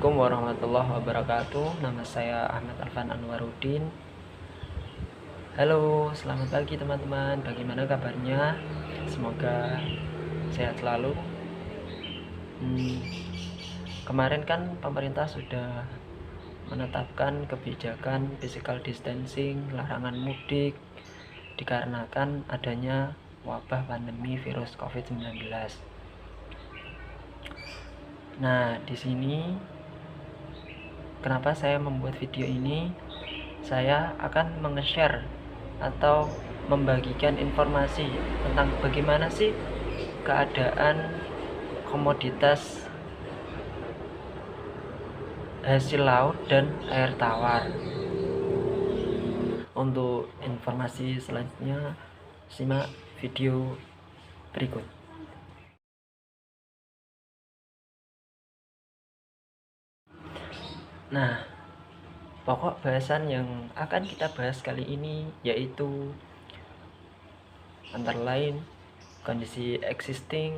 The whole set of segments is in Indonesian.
Assalamualaikum warahmatullahi wabarakatuh. Nama saya Ahmad Alvan Anwaruddin. Halo, selamat pagi teman-teman. Bagaimana kabarnya? Semoga sehat selalu. Kemarin kan pemerintah sudah menetapkan kebijakan physical distancing, larangan mudik dikarenakan adanya wabah pandemi virus COVID-19. Nah, di sini kenapa saya membuat video ini? Saya akan meng-share atau membagikan informasi tentang bagaimana sih keadaan komoditas hasil laut dan air tawar. Untuk informasi selanjutnya, simak video berikut. Nah, pokok bahasan yang akan kita bahas kali ini yaitu antara lain kondisi existing,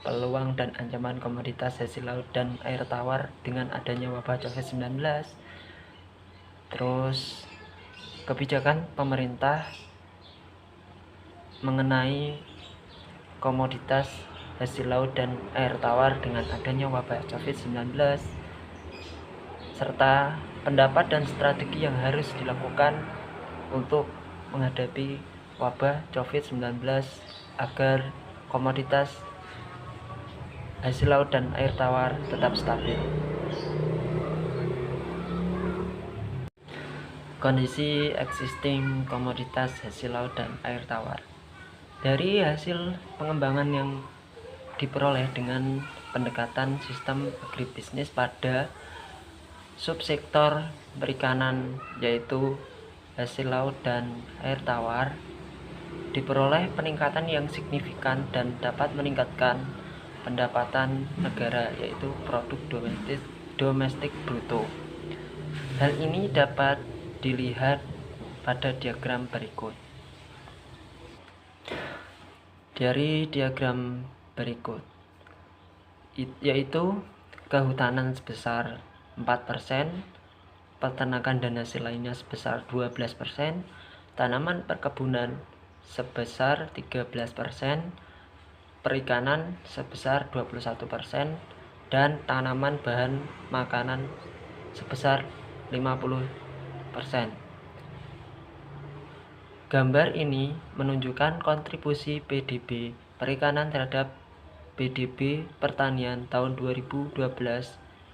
peluang dan ancaman komoditas hasil laut dan air tawar dengan adanya wabah COVID-19, terus kebijakan pemerintah mengenai komoditas hasil laut dan air tawar dengan adanya wabah COVID-19, serta pendapat dan strategi yang harus dilakukan untuk menghadapi wabah COVID-19 agar komoditas hasil laut dan air tawar tetap stabil. Kondisi existing komoditas hasil laut dan air tawar. Dari hasil pengembangan yang diperoleh dengan pendekatan sistem agribisnis pada subsektor perikanan yaitu hasil laut dan air tawar, diperoleh peningkatan yang signifikan dan dapat meningkatkan pendapatan negara yaitu produk domestik bruto. Hal ini dapat dilihat pada diagram berikut. Dari diagram berikut yaitu kehutanan sebesar 4%, peternakan dan hasil lainnya sebesar 12%, tanaman perkebunan sebesar 13%, perikanan sebesar 21%, dan tanaman bahan makanan sebesar 50%. Gambar ini menunjukkan kontribusi PDB perikanan terhadap PDB pertanian tahun 2012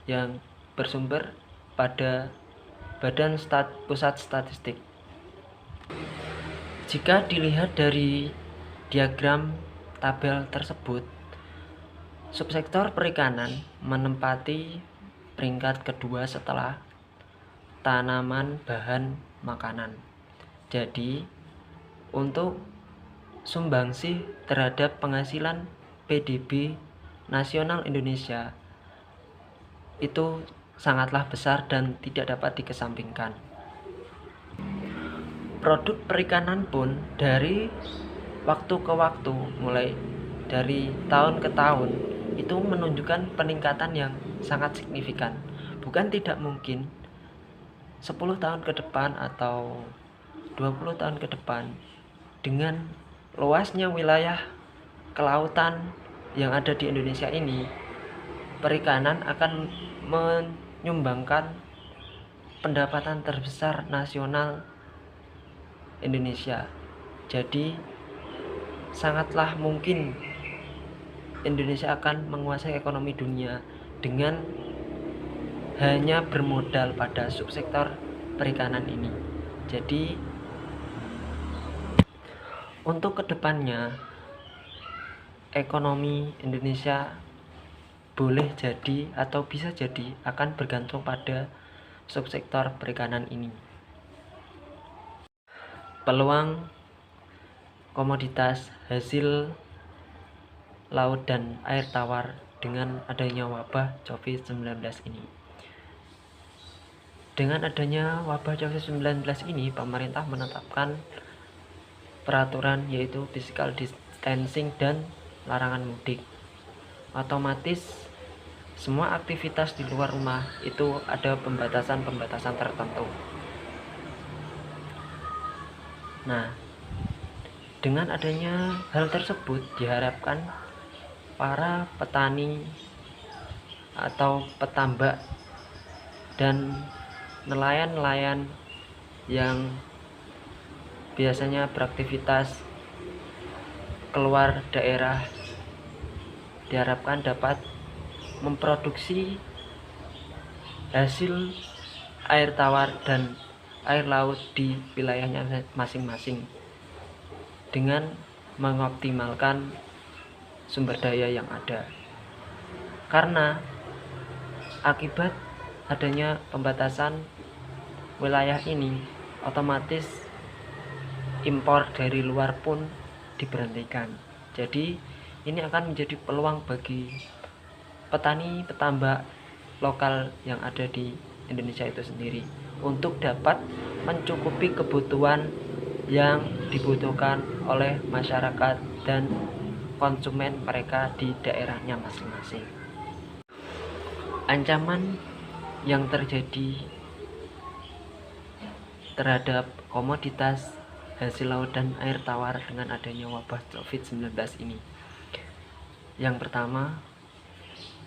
yang bersumber pada Badan Pusat Statistik. Jika dilihat dari diagram tabel tersebut, subsektor perikanan menempati peringkat kedua setelah tanaman bahan makanan. Jadi, untuk sumbangsi terhadap penghasilan PDB nasional Indonesia itu sangatlah besar dan tidak dapat dikesampingkan. Produk perikanan pun dari waktu ke waktu, mulai dari tahun ke tahun, itu menunjukkan peningkatan yang sangat signifikan. Bukan tidak mungkin 10 tahun ke depan atau 20 tahun ke depan, dengan luasnya wilayah kelautan yang ada di Indonesia ini, perikanan akan menyumbangkan pendapatan terbesar nasional Indonesia. Jadi sangatlah mungkin Indonesia akan menguasai ekonomi dunia dengan hanya bermodal pada subsektor perikanan ini. Jadi untuk kedepannya ekonomi Indonesia boleh jadi atau bisa jadi akan bergantung pada subsektor perikanan ini. Peluang komoditas hasil laut dan air tawar dengan adanya wabah COVID-19 ini. Dengan adanya wabah COVID-19 ini, pemerintah menetapkan peraturan yaitu physical distancing dan larangan mudik. Otomatis semua aktivitas di luar rumah itu ada pembatasan-pembatasan tertentu. Nah, dengan adanya hal tersebut diharapkan para petani atau petambak dan nelayan-nelayan yang biasanya beraktivitas keluar daerah diharapkan dapat memproduksi hasil air tawar dan air laut di wilayahnya masing-masing dengan mengoptimalkan sumber daya yang ada. Karena akibat adanya pembatasan wilayah ini, otomatis impor dari luar pun diberhentikan. Jadi ini akan menjadi peluang bagi petani petambak lokal yang ada di Indonesia itu sendiri untuk dapat mencukupi kebutuhan yang dibutuhkan oleh masyarakat dan konsumen mereka di daerahnya masing-masing. Ancaman yang terjadi terhadap komoditas hasil laut dan air tawar dengan adanya wabah COVID-19 ini. Yang pertama,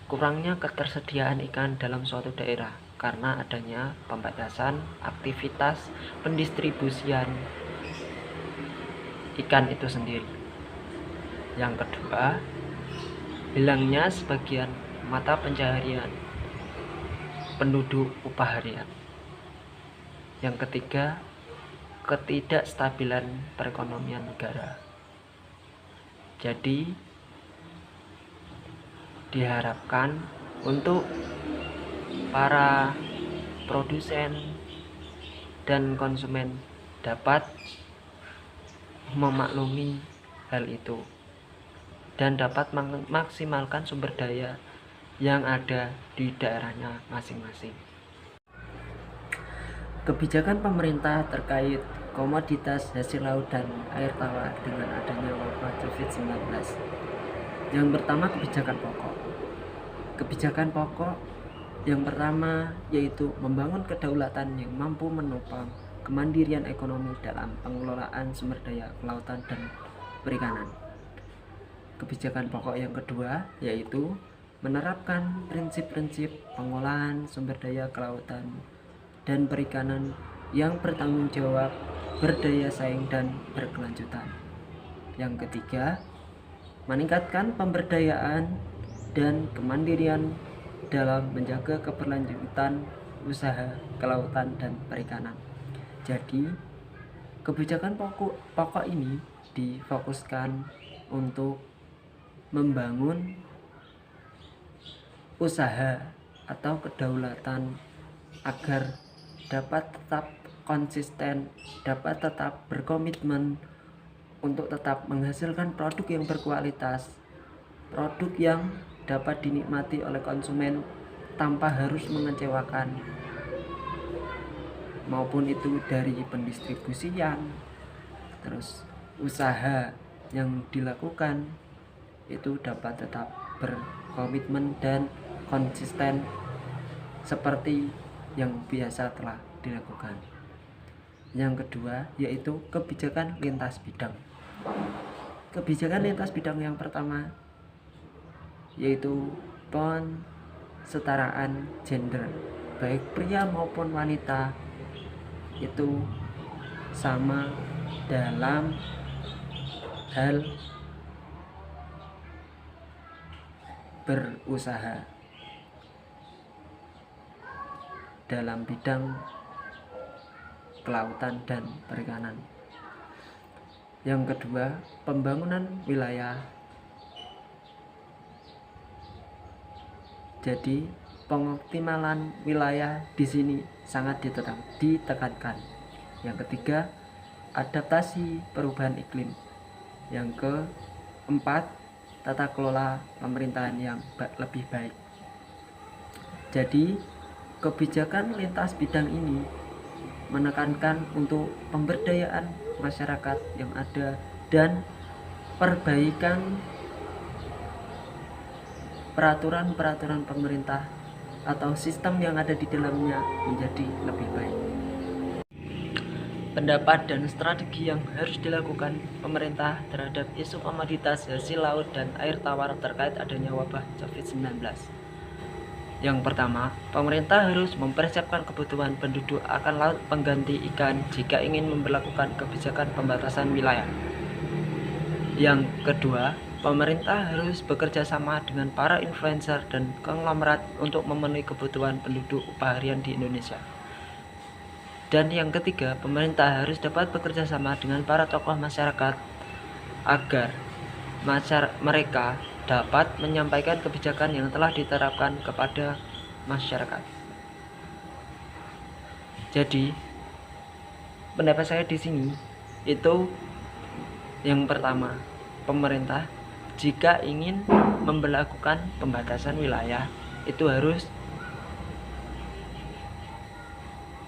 kurangnya ketersediaan ikan dalam suatu daerah karena adanya pembatasan aktivitas pendistribusian ikan itu sendiri. Yang kedua, hilangnya sebagian mata pencaharian penduduk upah harian. Yang ketiga, ketidakstabilan perekonomian negara. Jadi diharapkan untuk para produsen dan konsumen dapat memaklumi hal itu dan dapat memaksimalkan sumber daya yang ada di daerahnya masing-masing. Kebijakan pemerintah terkait komoditas hasil laut dan air tawar dengan adanya wabah COVID-19. Yang pertama, kebijakan pokok. Kebijakan pokok yang pertama yaitu membangun kedaulatan yang mampu menopang kemandirian ekonomi dalam pengelolaan sumber daya kelautan dan perikanan. Kebijakan pokok yang kedua yaitu menerapkan prinsip-prinsip pengolahan sumber daya kelautan dan perikanan yang bertanggung jawab, berdaya saing, dan berkelanjutan. Yang ketiga, meningkatkan pemberdayaan dan kemandirian dalam menjaga keberlanjutan usaha kelautan dan perikanan. Jadi, kebijakan pokok ini difokuskan untuk membangun usaha atau kedaulatan agar dapat tetap konsisten, dapat tetap berkomitmen untuk tetap menghasilkan produk yang berkualitas, produk yang dapat dinikmati oleh konsumen tanpa harus mengecewakan, maupun itu dari pendistribusian, terus usaha yang dilakukan itu dapat tetap berkomitmen dan konsisten seperti yang biasa telah dilakukan. Yang kedua yaitu kebijakan lintas bidang. Kebijakan lintas bidang yang pertama yaitu pensetaraan gender, baik pria maupun wanita itu sama dalam hal berusaha dalam bidang kelautan dan perikanan. Yang kedua, pembangunan wilayah. Jadi, pengoptimalan wilayah di sini sangat ditekankan. Yang ketiga, adaptasi perubahan iklim. Yang keempat, tata kelola pemerintahan yang lebih baik. Jadi, kebijakan lintas bidang ini menekankan untuk pemberdayaan masyarakat yang ada dan perbaikan peraturan-peraturan pemerintah atau sistem yang ada di dalamnya menjadi lebih baik. Pendapat dan strategi yang harus dilakukan pemerintah terhadap isu komoditas hasil laut dan air tawar terkait adanya wabah COVID-19. Yang pertama, pemerintah harus mempersiapkan kebutuhan penduduk akan laut pengganti ikan jika ingin memberlakukan kebijakan pembatasan wilayah. Yang kedua, pemerintah harus bekerja sama dengan para influencer dan konglomerat untuk memenuhi kebutuhan penduduk upah harian di Indonesia. Dan yang ketiga, pemerintah harus dapat bekerja sama dengan para tokoh masyarakat agar mereka dapat menyampaikan kebijakan yang telah diterapkan kepada masyarakat. Jadi, pendapat saya di sini itu yang pertama, pemerintah jika ingin memberlakukan pembatasan wilayah itu harus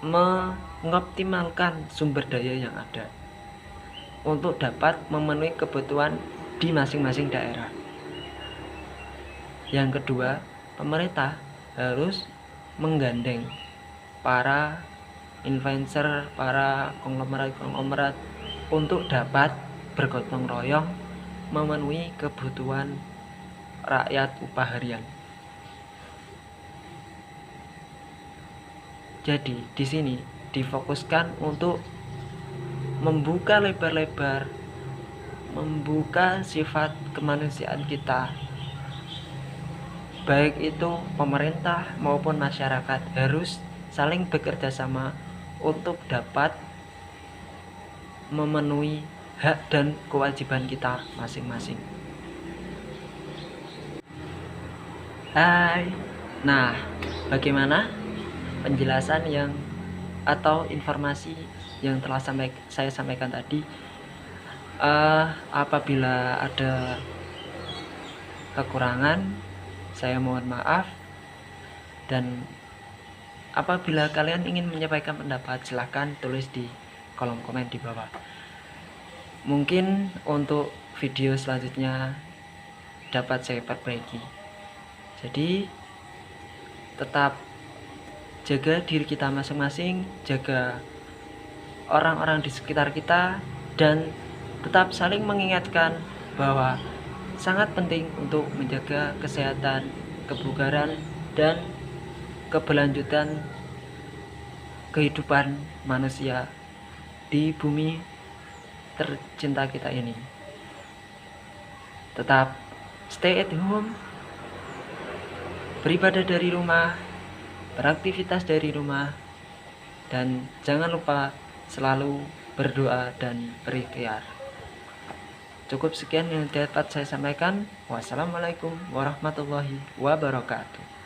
mengoptimalkan sumber daya yang ada untuk dapat memenuhi kebutuhan di masing-masing daerah. Yang kedua, pemerintah harus menggandeng para influencer, para konglomerat untuk dapat bergotong royong memenuhi kebutuhan rakyat upah harian. Jadi di sini difokuskan untuk membuka lebar-lebar, membuka sifat kemanusiaan kita. Baik itu pemerintah maupun masyarakat harus saling bekerja sama untuk dapat memenuhi hak dan kewajiban kita masing-masing. Hai. Nah, bagaimana penjelasan yang atau informasi yang telah saya sampaikan tadi? Apabila ada kekurangan, saya mohon maaf. Dan apabila kalian ingin menyampaikan pendapat, silahkan tulis di kolom komen di bawah. Mungkin untuk video selanjutnya dapat saya perbaiki. Jadi tetap jaga diri kita masing-masing, jaga orang-orang di sekitar kita, dan tetap saling mengingatkan bahwa sangat penting untuk menjaga kesehatan, kebugaran, dan keberlanjutan kehidupan manusia di bumi tercinta kita ini. Tetap stay at home, beribadah dari rumah, beraktivitas dari rumah, dan jangan lupa selalu berdoa dan berikhtiar. Cukup sekian yang dapat saya sampaikan. Wassalamualaikum warahmatullahi wabarakatuh.